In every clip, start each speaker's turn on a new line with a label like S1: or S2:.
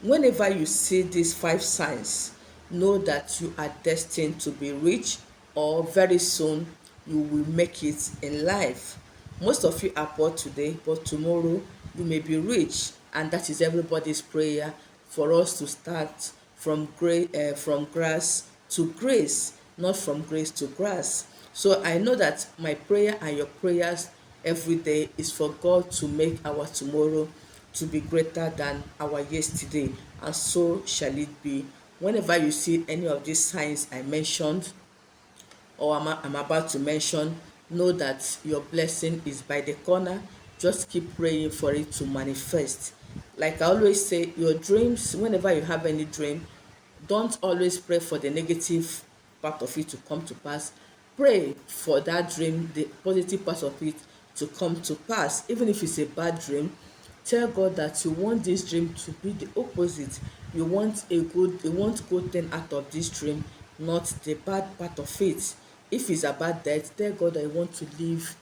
S1: Whenever you see these five signs, know that you are destined to be rich, or very soon you will make it in life. Most of you are poor today, but tomorrow you may be rich, and that is everybody's prayer, for us to start from grass to grace, not from grace to grass. So I know that my prayer and your prayers every day is for God to make our tomorrow to be greater than our yesterday, and so shall it be. Whenever you see any of these signs I mentioned, or I'm about to mention, know that your blessing is by the corner. Just keep praying for it to manifest. Like I always say, your dreams, whenever you have any dream, don't always pray for the negative part of it to come to pass. Pray for that dream, the positive part of it to come to pass. Even if it's a bad dream, tell God that you want this dream to be the opposite. You want good thing out of this dream, not the bad part of it. If it's about death, tell God that you want to live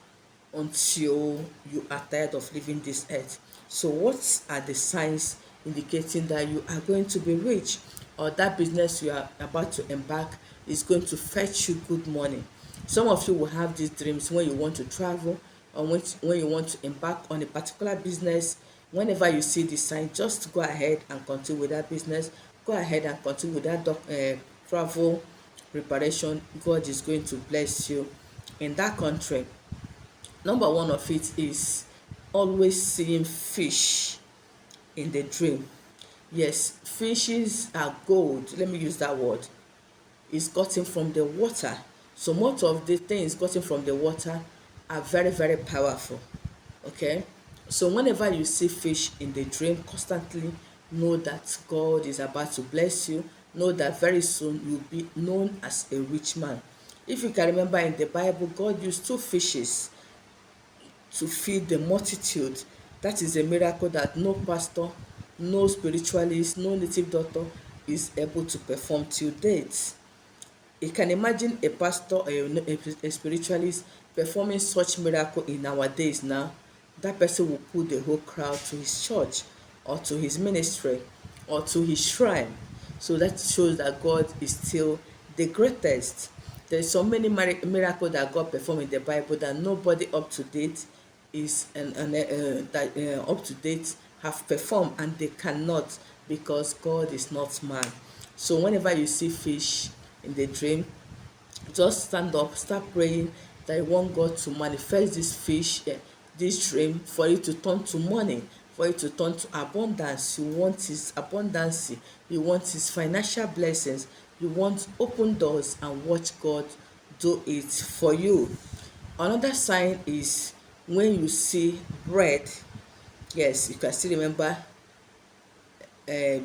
S1: until you are tired of living this earth. So what are the signs indicating that you are going to be rich, or that business you are about to embark is going to fetch you good money? Some of you will have these dreams when you want to travel, or when you want to embark on a particular business. Whenever you see the sign, just go ahead and continue with that business. Go ahead and continue with that travel preparation. God is going to bless you in that country. Number one of it is always seeing fish in the dream. Yes, fishes are gold. Let me use that word. It's gotten from the water. So most of the things gotten from the water are very, very powerful. Okay? So whenever you see fish in the dream constantly, know that God is about to bless you. Know that very soon you'll be known as a rich man. If you can remember, in the Bible, God used two fishes to feed the multitude. That is a miracle that no pastor, no spiritualist, no native doctor is able to perform till date. You can imagine a pastor or a spiritualist performing such miracle in our days now. That person will pull the whole crowd to his church, or to his ministry, or to his shrine. So that shows that God is still the greatest. There's so many miracles that God performed in the Bible that nobody up to date is that up to date have performed, and they cannot, because God is not man. So whenever you see fish in the dream, just stand up, start praying that you want God to manifest this fish, this dream, for it to turn to money, for it to turn to abundance. You want his abundance, you want his financial blessings, you want open doors, and watch God do it for you. Another sign is when you see bread. Yes, you can still remember the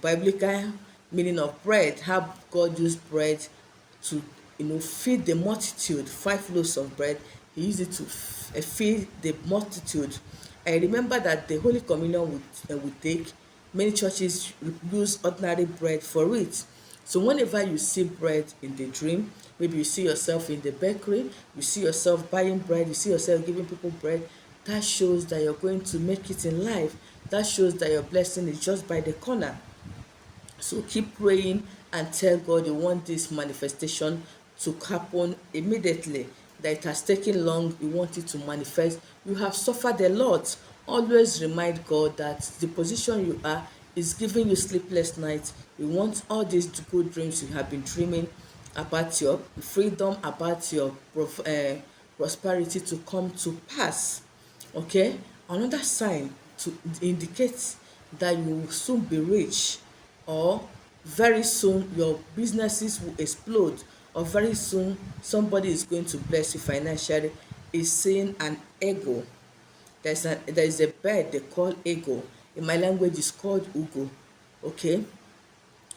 S1: biblical meaning of bread, how God used bread to feed the multitude. 5 loaves of bread, he used it to feed the multitude. I remember that the Holy Communion we take, many churches use ordinary bread for it. So whenever you see bread in the dream, maybe you see yourself in the bakery, you see yourself buying bread, you see yourself giving people bread, that shows that you're going to make it in life. That shows that your blessing is just by the corner. So keep praying and tell God you want this manifestation to happen immediately. That it has taken long, you want it to manifest. You have suffered a lot. Always remind God that the position you are is giving you sleepless nights. You want all these good dreams you have been dreaming about, your freedom, about your prosperity, to come to pass. Okay? Another sign to indicate that you will soon be rich, or very soon your businesses will explode, or very soon somebody is going to bless you financially, is seeing an eagle. There is a bird they call eagle. In my language it's called ugo. Okay?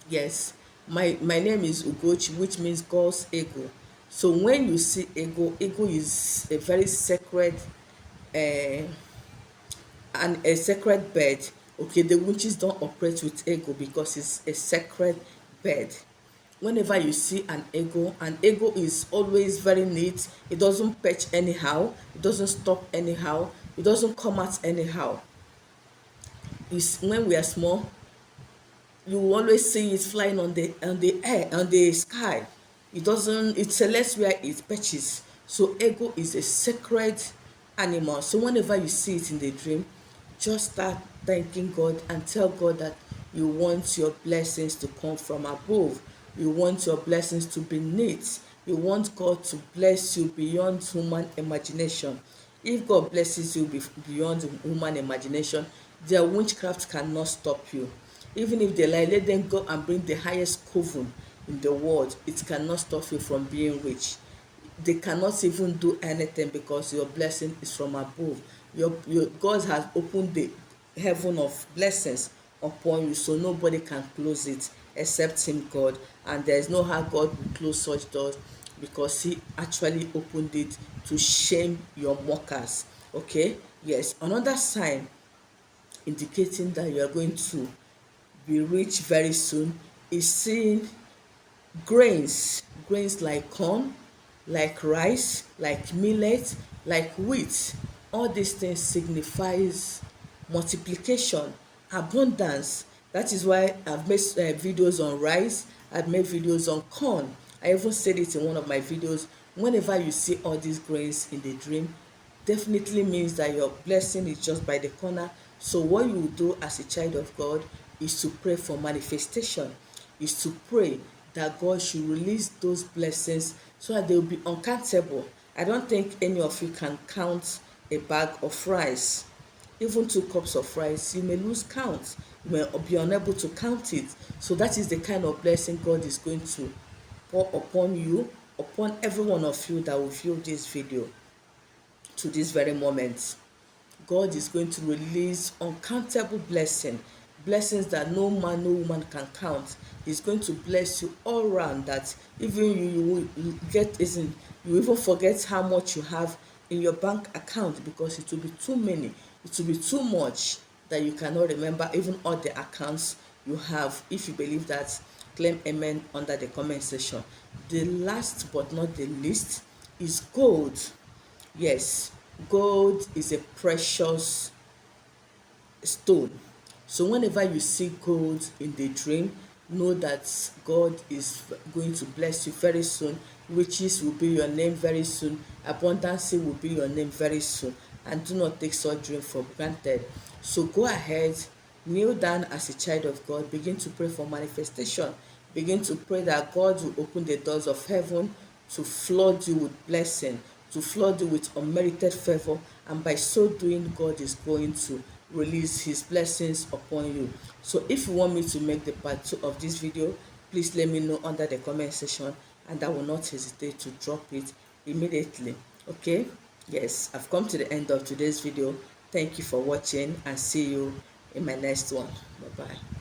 S1: Yes, my name is Ugochi, which means God's eagle. So when you see eagle, eagle is a very sacred uh, and a sacred bird. Okay, the witches don't operate with eagle because it's a sacred bird. Whenever you see an eagle is always very neat. It doesn't perch anyhow, it doesn't stop anyhow, it doesn't come out anyhow. is when we are small, you will always see it flying on the air, on the sky. It doesn't, it selects where it perches. So ego is a sacred animal. So whenever you see it in the dream, just start thanking God and tell God that you want your blessings to come from above. You want your blessings to be neat. You want God to bless you beyond human imagination. If God blesses you beyond human imagination, their witchcraft cannot stop you. Even if they lie, let them go and bring the highest coven in the world, it cannot stop you from being rich. They cannot even do anything because your blessing is from above. Your God has opened the heaven of blessings upon you, so nobody can close it except him, God. And there is no how God will close such doors, because he actually opened it to shame your mockers. Okay, yes, another sign indicating that you are going to be rich very soon is seeing grains like corn, like rice, like millet, like wheat. All these things signifies multiplication, abundance. That is why I've made videos on rice, I've made videos on corn. I even said it in one of my videos. Whenever you see all these grains in the dream, definitely means that your blessing is just by the corner. So what you will do as a child of God is to pray for manifestation, is to pray that God should release those blessings so that they will be uncountable. I don't think any of you can count a bag of rice. Even 2 cups of rice, you may lose count. You may be unable to count it. So that is the kind of blessing God is going to pour upon you, upon every one of you that will view this video to this very moment. God is going to release uncountable blessing, blessings that no man, no woman can count. He's going to bless you all around, that even you will get, isn't, you even forget how much you have in your bank account, because it will be too many, it will be too much that you cannot remember even all the accounts you have. If you believe that, claim amen under the comment section. The last but not the least is gold. Yes, gold is a precious stone. So whenever you see gold in the dream, know that God is going to bless you very soon. Riches will be your name very soon. Abundance will be your name very soon. And do not take such dream for granted. So go ahead, kneel down as a child of God, begin to pray for manifestation. Begin to pray that God will open the doors of heaven to flood you with blessing, to flood you with unmerited favor, and by so doing, God is going to release his blessings upon you. So if you want me to make the part 2 of this video, please let me know under the comment section, and I will not hesitate to drop it immediately. Okay, yes, I've come to the end of today's video. Thank you for watching, and see you in my next one. Bye bye.